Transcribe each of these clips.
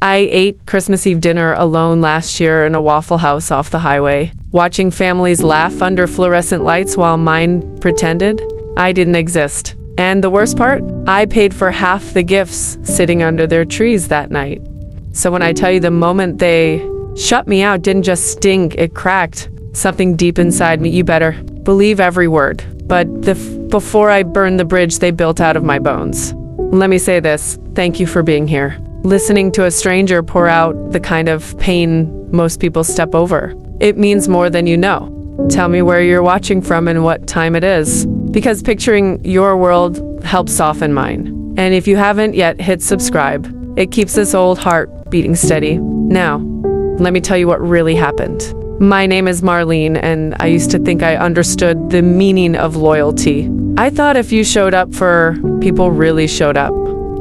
I ate Christmas Eve dinner alone last year in a Waffle House off the highway, watching families laugh under fluorescent lights while mine pretended I didn't exist. And the worst part? I paid for half the gifts sitting under their trees that night. So when I tell you the moment they shut me out didn't just sting, it cracked something deep inside me. You better believe every word. But before I burned the bridge they built out of my bones. Let me say this, thank you for being here. Listening to a stranger pour out the kind of pain most people step over. It means more than you know. Tell me where you're watching from and what time it is, because picturing your world helps soften mine. And if you haven't yet, hit subscribe. It keeps this old heart beating steady. Now, let me tell you what really happened. My name is Marlene, and I used to think I understood the meaning of loyalty. I thought if you showed up for people really showed up.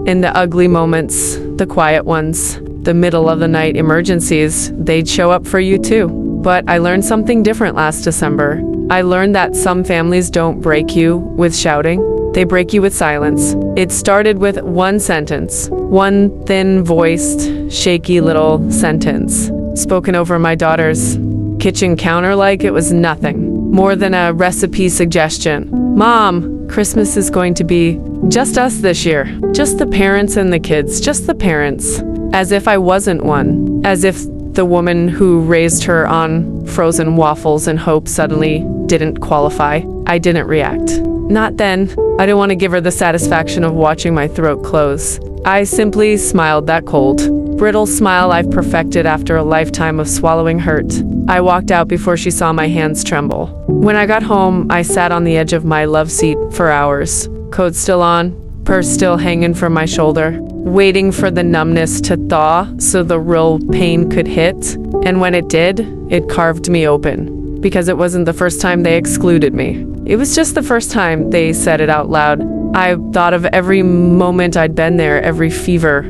In the ugly moments, the quiet ones, the middle of the night emergencies, they'd show up for you too. But I learned something different last December. I learned that some families don't break you with shouting, they break you with silence. It started with one sentence, one thin-voiced, shaky little sentence, spoken over my daughter's kitchen counter like it was nothing more than a recipe suggestion. Mom, Christmas is going to be just us this year. Just the parents and the kids, just the parents. As if I wasn't one. As if the woman who raised her on frozen waffles and hope suddenly didn't qualify. I didn't react. Not then. I didn't want to give her the satisfaction of watching my throat close. I simply smiled, that cold, brittle smile I've perfected after a lifetime of swallowing hurt. I walked out before she saw my hands tremble. When I got home, I sat on the edge of my love seat for hours. Coat still on, purse still hanging from my shoulder, waiting for the numbness to thaw so the real pain could hit. And when it did, it carved me open. Because it wasn't the first time they excluded me. It was just the first time they said it out loud. I thought of every moment I'd been there, every fever,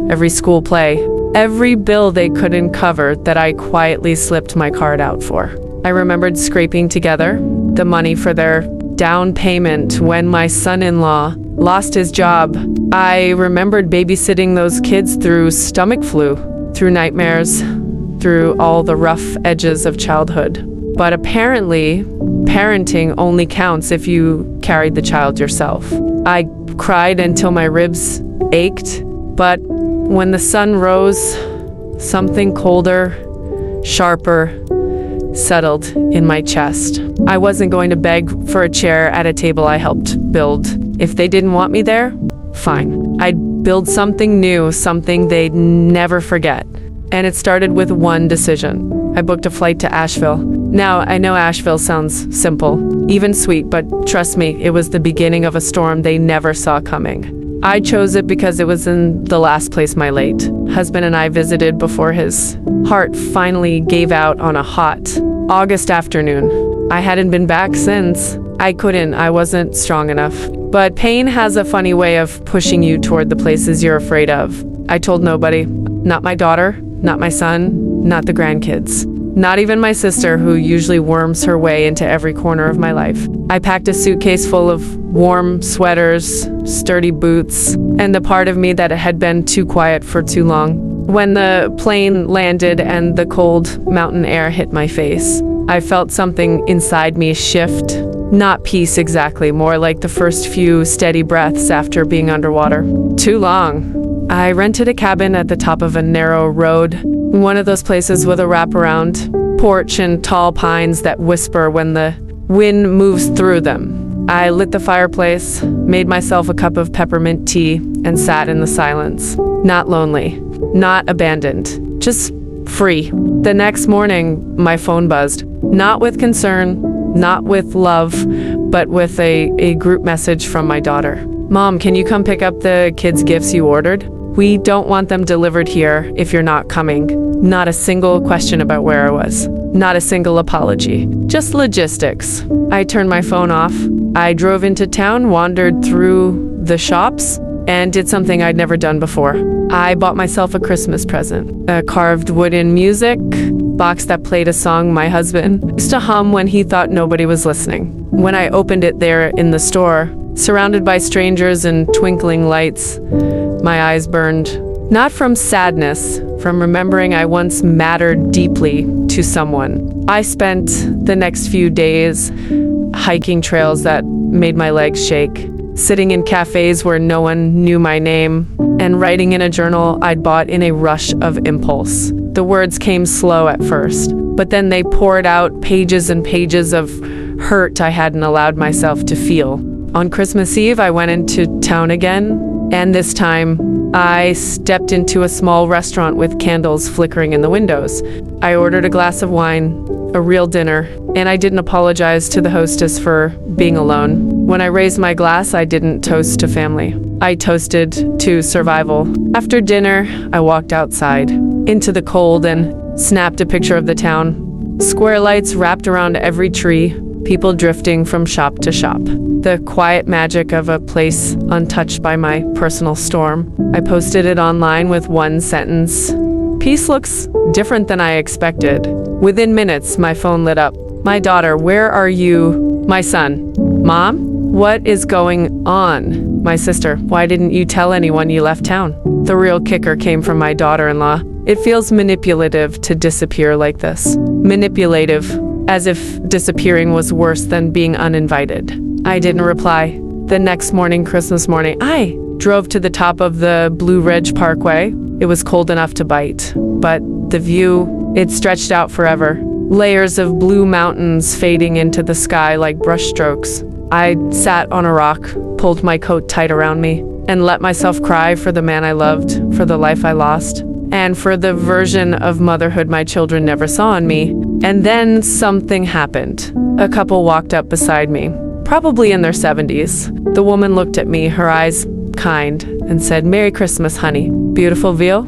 every school play, every bill they couldn't cover that I quietly slipped my card out for. I remembered scraping together the money for their down payment when my son-in-law lost his job. I remembered babysitting those kids through stomach flu, through nightmares, through all the rough edges of childhood. But apparently, parenting only counts if you carried the child yourself. I cried until my ribs ached, but when the sun rose, something colder, sharper, settled in my chest. I wasn't going to beg for a chair at a table I helped build. If they didn't want me there, fine. I'd build something new, something they'd never forget. And it started with one decision. I booked a flight to Asheville. Now, I know Asheville sounds simple, even sweet, but trust me, it was the beginning of a storm they never saw coming. I chose it because it was in the last place my late husband and I visited before his heart finally gave out on a hot August afternoon. I hadn't been back since. I wasn't strong enough. But pain has a funny way of pushing you toward the places you're afraid of. I told nobody, not my daughter, not my son, not the grandkids. Not even my sister, who usually worms her way into every corner of my life. I packed a suitcase full of warm sweaters, sturdy boots, and the part of me that had been too quiet for too long. When the plane landed and the cold mountain air hit my face, I felt something inside me shift. Not peace exactly, more like the first few steady breaths after being underwater. Too long. I rented a cabin at the top of a narrow road, one of those places with a wraparound porch and tall pines that whisper when the wind moves through them. I lit the fireplace, made myself a cup of peppermint tea, and sat in the silence. Not lonely, not abandoned, just free. The next morning, my phone buzzed. Not with concern, not with love, but with a group message from my daughter. Mom, can you come pick up the kids' gifts you ordered? We don't want them delivered here if you're not coming. Not a single question about where I was. Not a single apology. Just logistics. I turned my phone off. I drove into town, wandered through the shops, and did something I'd never done before. I bought myself a Christmas present. A carved wooden music box that played a song my husband used to hum when he thought nobody was listening. When I opened it there in the store, surrounded by strangers and twinkling lights, my eyes burned Not from sadness, from remembering I once mattered deeply to someone. I spent the next few days hiking trails that made my legs shake, sitting in cafes where no one knew my name, and writing in a journal I'd bought in a rush of impulse. The words came slow at first, but then they poured out pages and pages of hurt I hadn't allowed myself to feel. On Christmas Eve, I went into town again, and this time I stepped into a small restaurant with candles flickering in the windows. I ordered a glass of wine, a real dinner, and I didn't apologize to the hostess for being alone. When I raised my glass, I didn't toast to family. I toasted to survival. After dinner, I walked outside into the cold and snapped a picture of the town. Square lights wrapped around every tree, people drifting from shop to shop. The quiet magic of a place untouched by my personal storm. I posted it online with one sentence. Peace looks different than I expected. Within minutes, my phone lit up. My daughter, where are you? My son, Mom, what is going on? My sister, why didn't you tell anyone you left town? The real kicker came from my daughter-in-law. It feels manipulative to disappear like this. Manipulative, as if disappearing was worse than being uninvited. I didn't reply. The next morning, Christmas morning, I drove to the top of the Blue Ridge Parkway. It was cold enough to bite, but the view, it stretched out forever. Layers of blue mountains fading into the sky like brushstrokes. I sat on a rock, pulled my coat tight around me, and let myself cry for the man I loved, for the life I lost, and for the version of motherhood my children never saw in me. And then something happened. A couple walked up beside me, probably in their 70s. The woman looked at me, her eyes kind, and said, "Merry Christmas, honey. Beautiful veal?"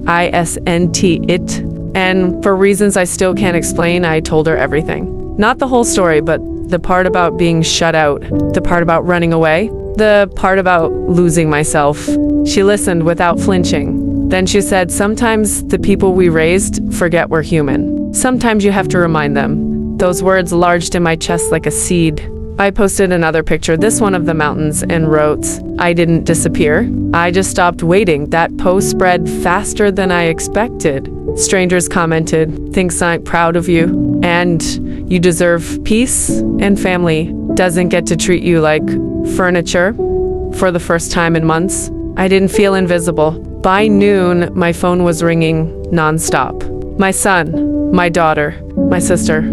ISNT it. And for reasons I still can't explain, I told her everything. Not the whole story, but the part about being shut out, the part about running away, the part about losing myself. She listened without flinching. Then she said, "Sometimes the people we raised forget we're human. Sometimes you have to remind them." Those words lodged in my chest like a seed. I posted another picture, this one of the mountains, and wrote, "I didn't disappear. I just stopped waiting." That post spread faster than I expected. Strangers commented, "Thinks I'm proud of you, and you deserve peace, and family doesn't get to treat you like furniture." For the first time in months, I didn't feel invisible. By noon, my phone was ringing nonstop. My son, my daughter, my sister.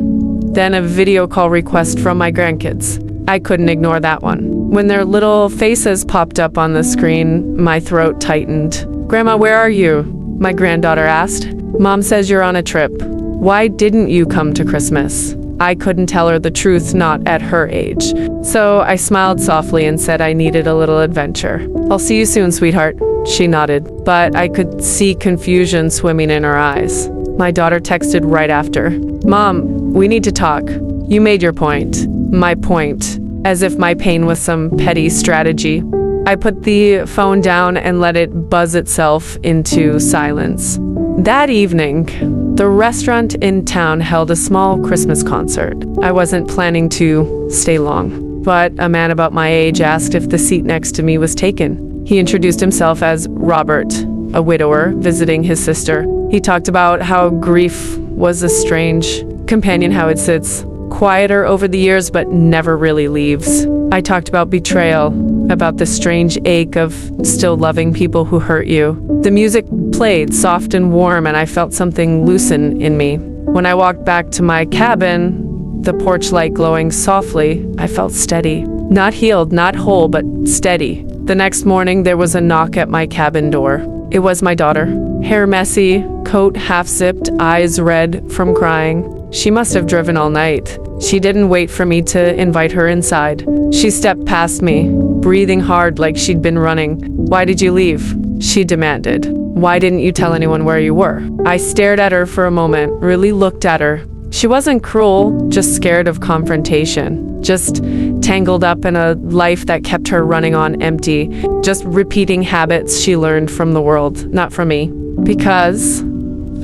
Then a video call request from my grandkids. I couldn't ignore that one. When their little faces popped up on the screen, my throat tightened. "Grandma, where are you?" my granddaughter asked. "Mom says you're on a trip. Why didn't you come to Christmas?" I couldn't tell her the truth, not at her age. So I smiled softly and said I needed a little adventure. "I'll see you soon, sweetheart." She nodded, but I could see confusion swimming in her eyes. My daughter texted right after. "Mom, we need to talk. You made your point." My point, as if my pain was some petty strategy. I put the phone down and let it buzz itself into silence. That evening, the restaurant in town held a small Christmas concert. I wasn't planning to stay long, but a man about my age asked if the seat next to me was taken. He introduced himself as Robert, a widower visiting his sister. He talked about how grief was a strange companion, how it sits quieter over the years but never really leaves. I talked about betrayal, about the strange ache of still loving people who hurt you. The music played soft and warm, and I felt something loosen in me. When I walked back to my cabin, the porch light glowing softly, I felt steady. Not healed, not whole, but steady. The next morning, there was a knock at my cabin door. It was my daughter. Hair messy, coat half-zipped, eyes red from crying. She must have driven all night. She didn't wait for me to invite her inside. She stepped past me, breathing hard like she'd been running. "Why did you leave?" she demanded. "Why didn't you tell anyone where you were?" I stared at her for a moment, really looked at her. She wasn't cruel, just scared of confrontation. Just tangled up in a life that kept her running on empty, just repeating habits she learned from the world, not from me. "Because,"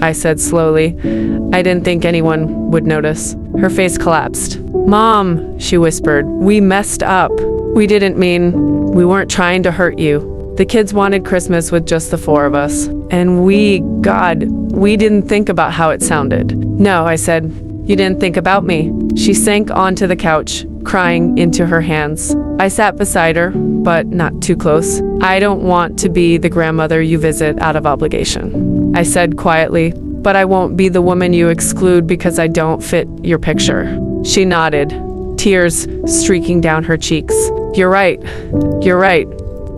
I said slowly, "I didn't think anyone would notice." Her face collapsed. "Mom," she whispered, "we messed up. We didn't mean, we weren't trying to hurt you." The kids wanted Christmas with just the four of us. And we didn't think about how it sounded. No, I said, you didn't think about me. She sank onto the couch, crying into her hands. I sat beside her, but not too close. I don't want to be the grandmother you visit out of obligation, I said quietly, but I won't be the woman you exclude because I don't fit your picture. She nodded, tears streaking down her cheeks. You're right.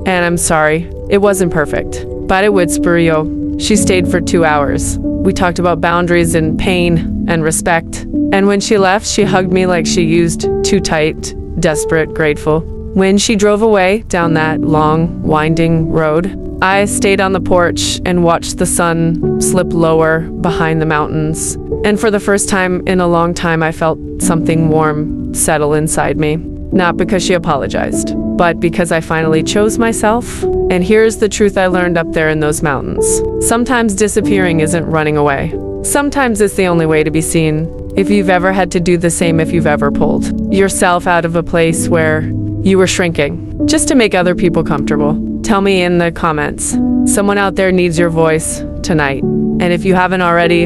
And I'm sorry. It wasn't perfect, but it would spur you. She stayed for 2 hours. We talked about boundaries and pain and respect. And when she left, she hugged me like she used too tight, desperate, grateful. When she drove away down that long, winding road, I stayed on the porch and watched the sun slip lower behind the mountains. And for the first time in a long time, I felt something warm settle inside me. Not because she apologized, but because I finally chose myself. And here's the truth I learned up there in those mountains. Sometimes disappearing isn't running away. Sometimes it's the only way to be seen. If you've ever had to do the same, if you've ever pulled yourself out of a place where you were shrinking, just to make other people comfortable, tell me in the comments. Someone out there needs your voice tonight. And if you haven't already,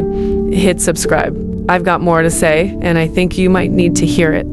hit subscribe. I've got more to say, and I think you might need to hear it.